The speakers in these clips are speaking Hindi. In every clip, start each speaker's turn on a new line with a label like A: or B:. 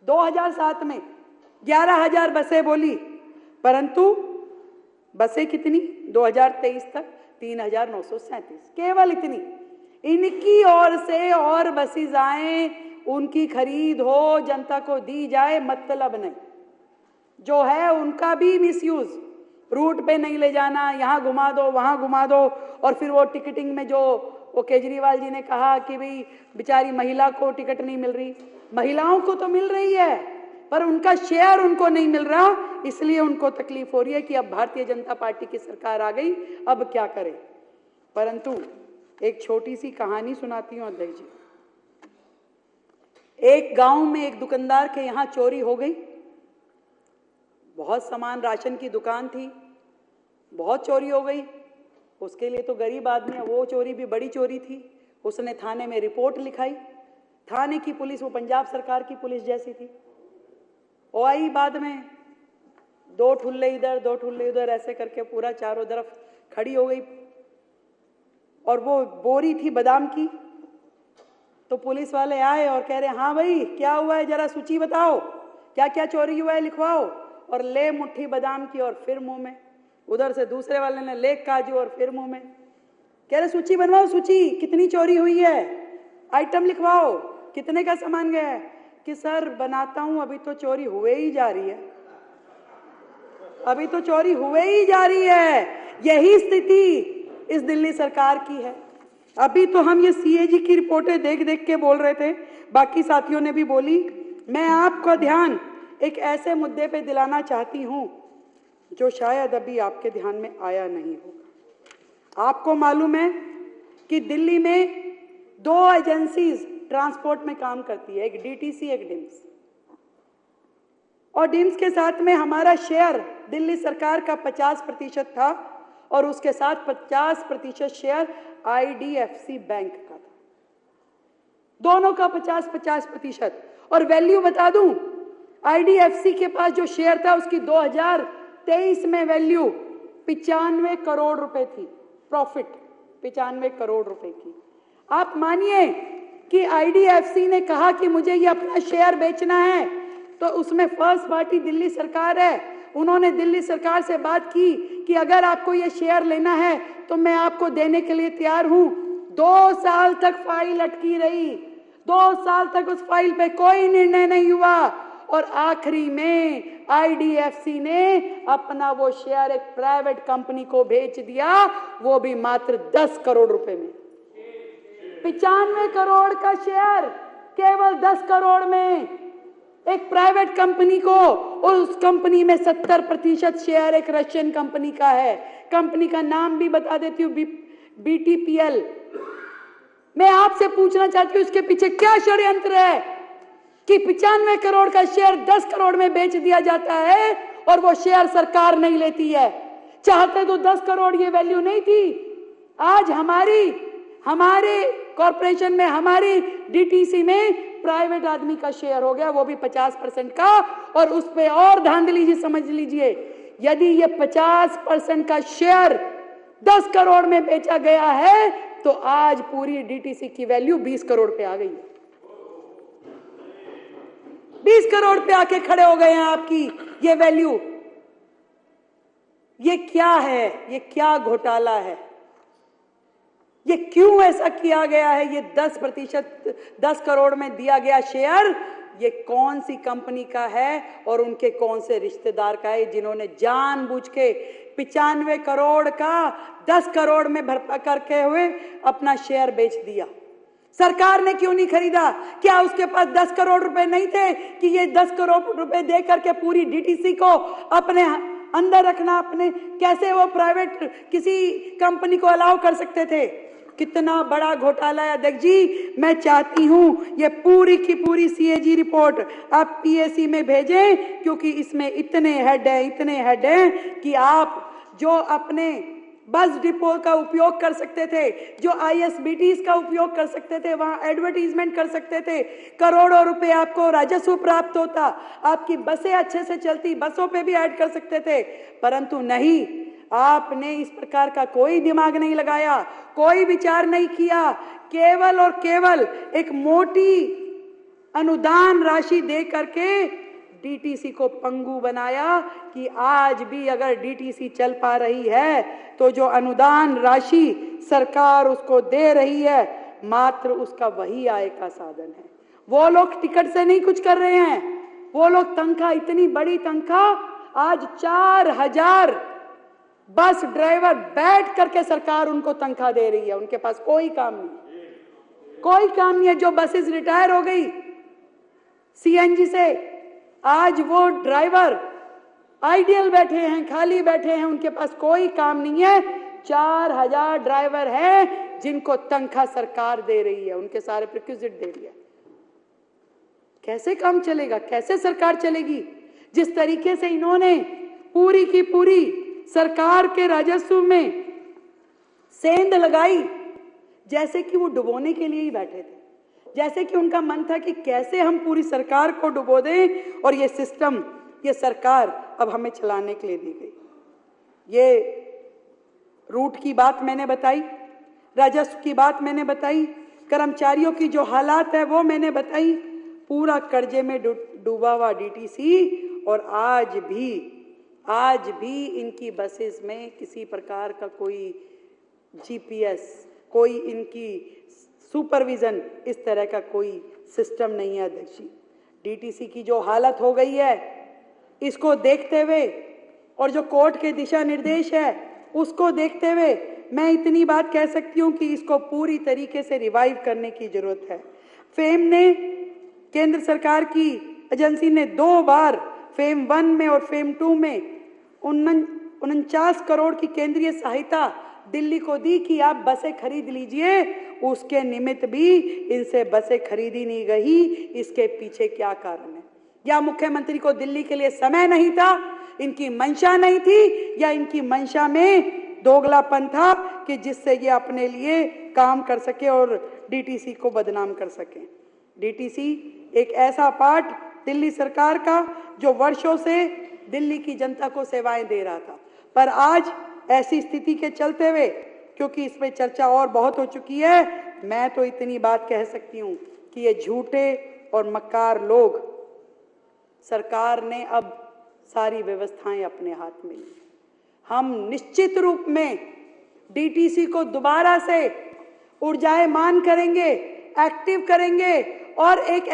A: 2007 में 11,000 बसें बोली, परंतु बसें कितनी 2023 तक 3,937, केवल इतनी। इनकी ओर से और बसें आए, उनकी खरीद हो, जनता को दी जाए, मतलब नहीं। जो है उनका भी मिसयूज, रूट पे नहीं ले जाना, यहाँ घुमा दो वहाँ घुमा दो, और फिर वो टिकटिंग में जो वो केजरीवाल जी ने कहा कि भाई बेचारी महिला को टिकट नहीं मिल रही, महिलाओं को तो मिल रही है पर उनका शेयर उनको नहीं मिल रहा, इसलिए उनको तकलीफ हो रही है कि अब भारतीय जनता पार्टी की सरकार आ गई, अब क्या करें। परंतु एक छोटी सी कहानी सुनाती हूँ अध्यक्ष जी। एक गांव में एक दुकानदार के यहाँ चोरी हो गई, बहुत सामान, राशन की दुकान थी, बहुत चोरी हो गई। उसके लिए तो गरीब आदमी है, वो चोरी भी बड़ी चोरी थी। उसने थाने में रिपोर्ट लिखाई, थाने की पुलिस वो पंजाब सरकार की पुलिस जैसी थी, वो आई बाद में 2 ठुल्ले इधर 2 ठुल्ले उधर ऐसे करके पूरा चारों तरफ खड़ी हो गई, और वो बोरी थी बादाम की। तो पुलिस वाले आए और कह रहे हाँ भाई क्या हुआ है, जरा सूची बताओ, क्या क्या चोरी हुआ है लिखवाओ, और ले मुट्ठी बादाम की और फिर मुंह में। उधर से दूसरे वाले ने ले काजू और फिर मुंह में। कह रहे सूची बनवाओ, सूची कितनी चोरी हुई है, आइटम लिखवाओ, कितने का सामान गया है। कि सर बनाता हूं, अभी तो चोरी हुए ही जा रही है, अभी तो चोरी हुए ही जा रही है। यही स्थिति इस दिल्ली सरकार की है। अभी तो हम ये सीएजी की रिपोर्टें देख देख के बोल रहे थे, बाकी साथियों ने भी बोली। मैं आपका ध्यान एक ऐसे मुद्दे पे दिलाना चाहती हूं जो शायद अभी आपके ध्यान में आया नहीं होगा। आपको मालूम है कि दिल्ली में 2 एजेंसीज ट्रांसपोर्ट में काम करती है, एक डीटीसी एक डिम्स, और डिम्स के साथ में हमारा शेयर दिल्ली सरकार का 50% था, और उसके साथ 50% शेयर आईडीएफसी बैंक का था, दोनों का 50-50%। और वैल्यू बता दूं, आईडीएफसी के पास जो शेयर था उसकी 2023 में वैल्यू 95 करोड़ रुपए थी, प्रॉफिट 95 करोड़ रुपए की। आप मानिए कि आईडीएफसी ने कहा कि मुझे ये अपना शेयर बेचना है, तो उसमें फर्स्ट पार्टी दिल्ली सरकार है। उन्होंने दिल्ली सरकार से बात की कि अगर आपको ये शेयर लेना है तो मैं आपको देने के लिए तैयार हूं। 2 साल तक फाइल अटकी रही, 2 साल तक उस फाइल पे कोई निर्णय नहीं हुआ, और आखिरी में आईडीएफसी ने अपना वो शेयर एक प्राइवेट कंपनी को बेच दिया, वो भी मात्र 10 करोड़ रुपए में। 95 करोड़ का शेयर केवल 10 करोड़ में एक प्राइवेट कंपनी को, और उस कंपनी में 70% शेयर एक रशियन कंपनी का है। कंपनी का नाम भी बता देती हूँ, बीटीपीएल। मैं आपसे पूछना चाहती हूँ इसके पीछे क्या षड्यंत्र है कि 95 करोड़ का शेयर 10 करोड़ में बेच दिया जाता है और वो शेयर सरकार नहीं लेती है। चाहते तो 10 करोड़ ये वैल्यू नहीं थी। आज हमारे कॉर्पोरेशन में, हमारी डीटीसी में प्राइवेट आदमी का शेयर हो गया, वो भी 50% का, और उस पे और धांधली जी समझ लीजिए, यदि ये 50% का शेयर 10 करोड़ में बेचा गया है तो आज पूरी डीटीसी की वैल्यू 20 करोड़ पे आ गई है। 20 करोड़ पे आके खड़े हो गए हैं आपकी ये वैल्यू। ये क्या है, ये क्या घोटाला है, ये क्यों ऐसा किया गया है? ये 10 करोड़ में दिया गया शेयर ये कौन सी कंपनी का है और उनके कौन से रिश्तेदार का है जिन्होंने जानबूझ के 95 करोड़ का 10 करोड़ में भरपा करके हुए अपना शेयर बेच दिया? सरकार ने क्यों नहीं खरीदा? क्या उसके पास 10 करोड़ रुपए नहीं थे कि ये 10 करोड़ रुपए दे करके पूरी डीटीसी को अपने अंदर रखना? अपने कैसे वो प्राइवेट किसी कंपनी को अलाउ कर सकते थे? कितना बड़ा घोटाला है अध्यक्ष जी। मैं चाहती हूं ये पूरी की पूरी सीएजी रिपोर्ट आप पीएसी में भेजें, क्योंकि इसमें इतने हेड हैं कि आप जो अपने बस डिपो का उपयोग कर सकते थे, जो आईएसबीटीज का उपयोग कर सकते थे, वहां एडवर्टीजमेंट कर सकते थे, करोड़ों रुपए आपको राजस्व प्राप्त होता, आपकी बसें अच्छे से चलती, बसों पे भी ऐड कर सकते थे। परंतु नहीं, आपने इस प्रकार का कोई दिमाग नहीं लगाया, कोई विचार नहीं किया। केवल और केवल एक मोटी अनुदान राशि दे करके डीटीसी को पंगु बनाया कि आज भी अगर डीटीसी चल पा रही है तो जो अनुदान राशि सरकार उसको दे रही है मात्र उसका वही आय का साधन है। वो लोग टिकट से नहीं कुछ कर रहे हैं, वो लोग तनख्वाह, इतनी बड़ी तनख्वाह, आज 4000 बस ड्राइवर बैठ करके सरकार उनको तनख्वाह दे रही है। उनके पास कोई काम नहीं, कोई काम नहीं है। जो बसेस रिटायर हो गई सीएनजी से, आज वो ड्राइवर आइडियल बैठे हैं, खाली बैठे हैं, उनके पास कोई काम नहीं है। 4000 ड्राइवर हैं जिनको तनख्वाह सरकार दे रही है, उनके सारे प्रिक्विजिट दे रही है। कैसे काम चलेगा, कैसे सरकार चलेगी? जिस तरीके से इन्होंने पूरी की पूरी सरकार के राजस्व में सेंध लगाई, जैसे कि वो डुबोने के लिए ही बैठे थे, जैसे कि उनका मन था कि कैसे हम पूरी सरकार को डुबो दें और ये सिस्टम, ये सरकार अब हमें चलाने के लिए दी गई। ये रूट की बात मैंने बताई, राजस्व की बात मैंने बताई, कर्मचारियों की जो हालात है वो मैंने बताई, पूरा कर्जे में डूबा हुआ डीटीसी, और आज भी इनकी बसेस में किसी प्रकार का कोई जीपीएस, कोई इनकी सुपरविजन, इस तरह का कोई सिस्टम नहीं है। अध्यक्ष जी, डीटीसी की जो हालत हो गई है, इसको देखते हुए और जो कोर्ट के दिशा निर्देश है उसको देखते हुए मैं इतनी बात कह सकती हूं कि इसको पूरी तरीके से रिवाइव करने की जरूरत है। फेम ने, केंद्र सरकार की एजेंसी ने 2 बार फेम 1 में और फेम 2 में 49 करोड़ की केंद्रीय सहायता दिल्ली को दी कि आप बसें खरीद लीजिए। उसके निमित्त भी इनसे बसें खरीदी नहीं गई। इसके पीछे क्या कारण है? या मुख्यमंत्री को दिल्ली के लिए समय नहीं था, इनकी मंशा नहीं थी, या इनकी मंशा में दोगलापन था कि जिससे ये अपने लिए काम कर सके और डीटीसी को बदनाम कर सके। डीटीसी एक ऐसा पार्ट दिल्ली सरकार का जो वर्षों से दिल्ली की जनता को सेवाएं दे रहा था, पर आज ऐसी स्थिति के चलते हुए, क्योंकि इसमें चर्चा और बहुत हो चुकी है, मैं तो इतनी बात कह सकती हूं कि ये झूठे और मक्कार लोग, सरकार ने अब सारी व्यवस्थाएं अपने हाथ में ली। हम निश्चित रूप में डीटीसी को दोबारा से ऊर्जायमान करेंगे, एक्टिव करेंगे और एक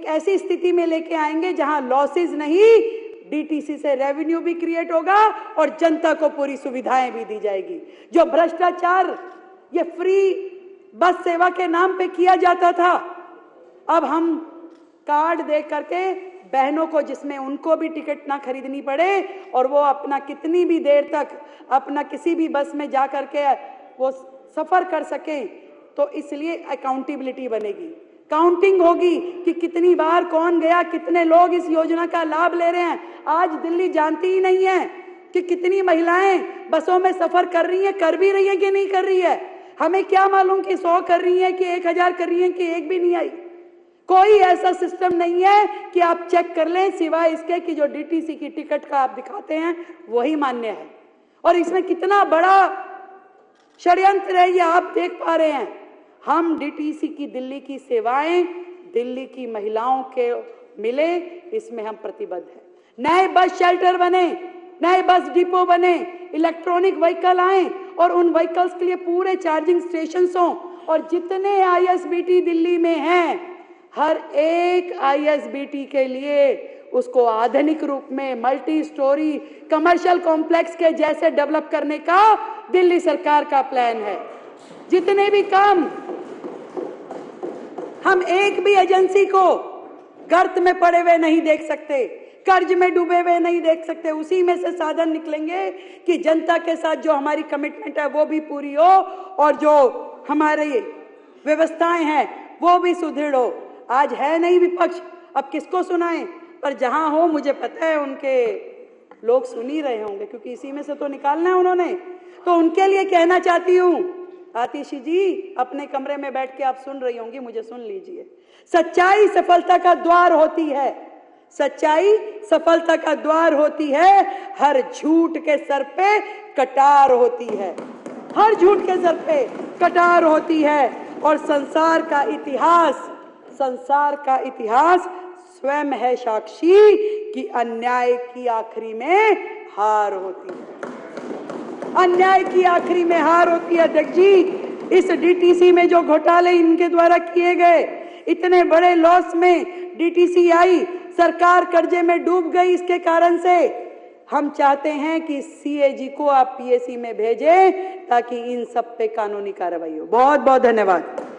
A: ऐसी स्थिति में लेके आएंगे जहां लॉसेस नहीं, डीटीसी से रेवेन्यू भी क्रिएट होगा और जनता को पूरी सुविधाएं भी दी जाएगी। जो भ्रष्टाचार ये फ्री बस सेवा के नाम पे किया जाता था, अब हम कार्ड दे करके बहनों को, जिसमें उनको भी टिकट ना खरीदनी पड़े और वो अपना कितनी भी देर तक अपना किसी भी बस में जा करके वो सफर कर सकें, तो इसलिए अकाउंटेबिलिटी बनेगी, काउंटिंग होगी कि कितनी बार कौन गया, कितने लोग इस योजना का लाभ ले रहे हैं। आज दिल्ली जानती ही नहीं है कि कितनी महिलाएं बसों में सफर कर रही हैं, कर भी रही हैं कि नहीं कर रही है। हमें क्या मालूम कि 100 कर रही हैं कि 1000 कर रही हैं कि एक भी नहीं आई। कोई ऐसा सिस्टम नहीं है कि आप चेक कर लें, सिवाय इसके कि जो डीटीसी की टिकट का आप दिखाते हैं वही मान्य है। और इसमें कितना बड़ा षड्यंत्र है ये आप देख पा रहे हैं। हम डीटीसी की दिल्ली की सेवाएं दिल्ली की महिलाओं के मिले, इसमें हम प्रतिबद्ध हैं। नए बस शेल्टर बने, नए बस डिपो बने, इलेक्ट्रॉनिक व्हीकल आए और उन व्हीकल्स के लिए पूरे चार्जिंग स्टेशन हों, और जितने आईएसबीटी दिल्ली में हैं, हर एक आईएसबीटी के लिए उसको आधुनिक रूप में मल्टी स्टोरी कमर्शियल कॉम्प्लेक्स के जैसे डेवलप करने का दिल्ली सरकार का प्लान है। जितने भी काम, हम एक भी एजेंसी को गर्त में पड़े हुए नहीं देख सकते, कर्ज में डूबे हुए नहीं देख सकते। उसी में से साधन निकलेंगे कि जनता के साथ जो हमारी कमिटमेंट है वो भी पूरी हो और जो हमारी व्यवस्थाएं हैं वो भी सुदृढ़ हो। आज है नहीं विपक्ष, अब किसको सुनाएं, पर जहां हो मुझे पता है उनके लोग सुन ही रहे होंगे, क्योंकि इसी में से तो निकालना है उन्होंने। तो उनके लिए कहना चाहती हूं, आतिशी जी अपने कमरे में बैठ के आप सुन रही होंगी, मुझे सुन लीजिए। सच्चाई सफलता का द्वार होती है, सच्चाई सफलता का द्वार होती है। हर झूठ के सर पे कटार होती है, हर झूठ के सर पे कटार होती है। और संसार का इतिहास संसार का इतिहास स्वयं है साक्षी कि अन्याय की आखिरी में हार होती है। अन्याय की आखिरी में हार होती है। अध्यक्ष जी, इस डीटीसी में जो घोटाले इनके द्वारा किए गए, इतने बड़े लॉस में डीटीसी आई, सरकार कर्जे में डूब गई। इसके कारण से हम चाहते हैं कि सीएजी को आप पीएसी में भेजें ताकि इन सब पे कानूनी कार्रवाई हो। बहुत बहुत धन्यवाद।